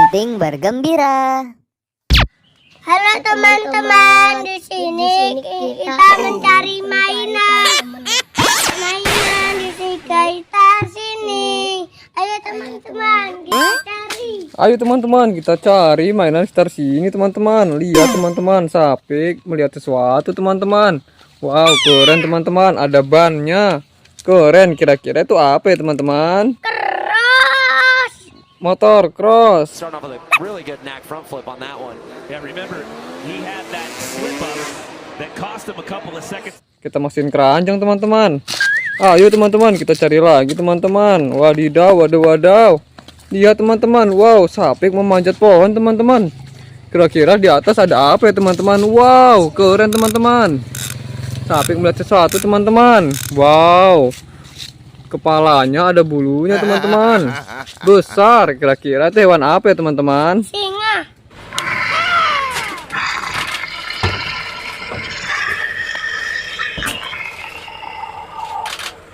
penting bergembira. Halo teman-teman, di sini kita mencari mainan. Mainan di sekitar sini. Ayo teman-teman, kita cari. Ayo teman-teman, kita cari mainan sekitar sini teman-teman. Lihat teman-teman, Sapik melihat sesuatu teman-teman. Wow, keren teman-teman, ada bannya. Keren, kira-kira itu apa ya teman-teman? Cross. Motor cross. Starting off with a really good knack front flip on that one. Yeah, remember, he had that slip up that cost him a couple of seconds. Kita mesin keranjang teman-teman. Ayo teman-teman, kita cari lagi teman-teman. Wadidaw, wadaw. Lihat teman-teman, wow, Sapik memanjat pohon teman-teman. Kira-kira di atas ada apa ya teman-teman? Wow, keren teman-teman. Sapik melihat sesuatu teman-teman. Wow, kepalanya ada bulunya teman-teman. Besar, kira-kira itu hewan apa ya teman-teman? Singa.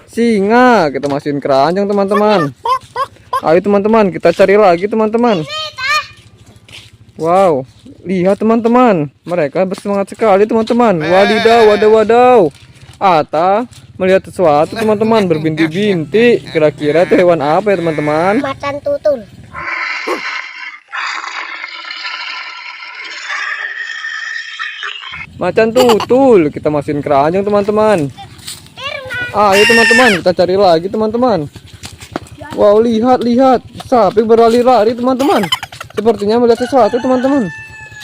Singa. Kita masukin keranjang teman-teman. Ayo teman-teman, kita cari lagi teman-teman. Wow, lihat teman-teman, mereka bersemangat sekali teman-teman. Wadidaw, wadaw. Ata melihat sesuatu teman-teman, berbintik-bintik. Kira-kira itu hewan apa ya teman-teman? Macan tutul. Macan tutul. Kita masukin keranjang teman-teman. Ayo teman-teman, kita cari lagi teman-teman. Wow, lihat. Sapik berlari-lari teman-teman. Sepertinya melihat sesuatu teman-teman.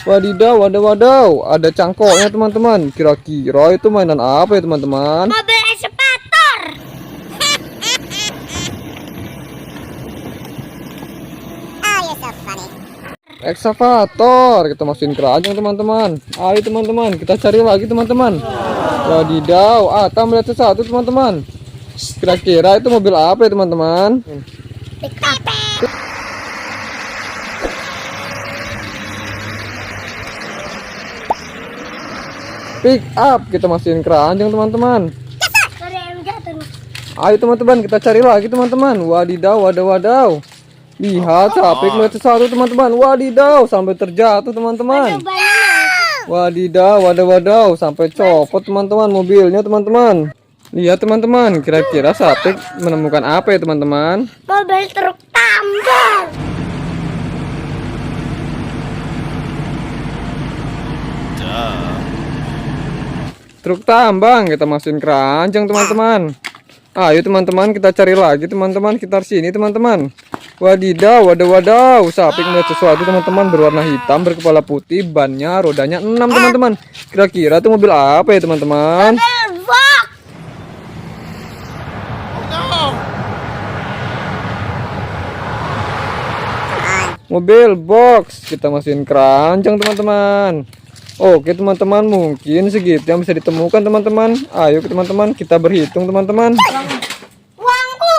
Wadidaw, wadaw. Ada cangkoknya teman-teman. Kira-kira itu mainan apa ya teman-teman? Mobil ekskavator. Ekskavator. Kita masukin keranjang teman-teman. Ayo teman-teman, kita cari lagi teman-teman. Wadidaw, Ata melihat sesuatu teman-teman. Kira-kira itu mobil apa ya teman-teman? Pickup. Pick up. Kita masukin keranjang teman-teman. Ada yang jatuh. Ayo teman-teman, kita cari lagi teman-teman. Wadidaw, wadaw. Lihat, Sapik melihat sesuatu teman-teman. Wadidaw, sampai terjatuh teman-teman. Wadidaw, wadaw. Sampai copot teman-teman mobilnya teman-teman. Lihat teman-teman, kira-kira Sapik menemukan apa ya teman-teman? Mobil truk tambang. Truk tambang. Kita masukin keranjang teman-teman. Ayo teman-teman, kita cari lagi teman-teman sekitar sini teman-teman. Wadidaw, wadaw. Sapik melihat sesuatu teman-teman, berwarna hitam, berkepala putih, bannya rodanya 6 teman-teman. Kira-kira itu mobil apa ya teman-teman? Box. Mobil box. Kita masukin keranjang teman-teman. Oke teman-teman, mungkin segitu yang bisa ditemukan teman-teman. Ayo teman-teman, kita berhitung teman-teman. Uangku.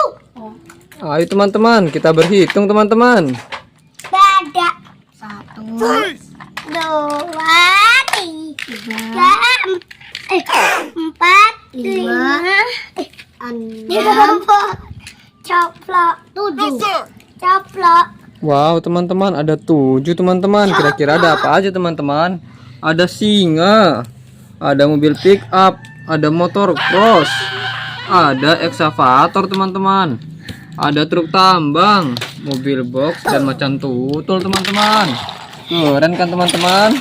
Ayo teman-teman, kita berhitung teman-teman. Ada 1, 2, 3, 4, 5, 6, coplok 7. Coplok. Wow teman-teman, ada 7 teman-teman. Kira-kira ada apa aja teman-teman? Ada singa, ada mobil pick up, ada motor cross, ada ekskavator teman-teman, ada truk tambang, mobil box, dan macan tutul teman-teman. Keren kan teman-teman?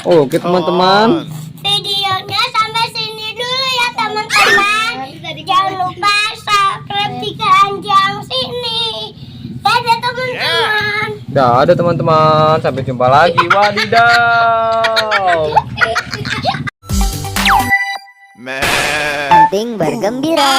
Oke teman-teman, Videonya sampai sini dulu ya teman-teman. Jangan lupa subscribe di keranjang sini. Dadah teman-teman. dadah teman-teman, sampai jumpa lagi. Wadidaw. Penting bergembira.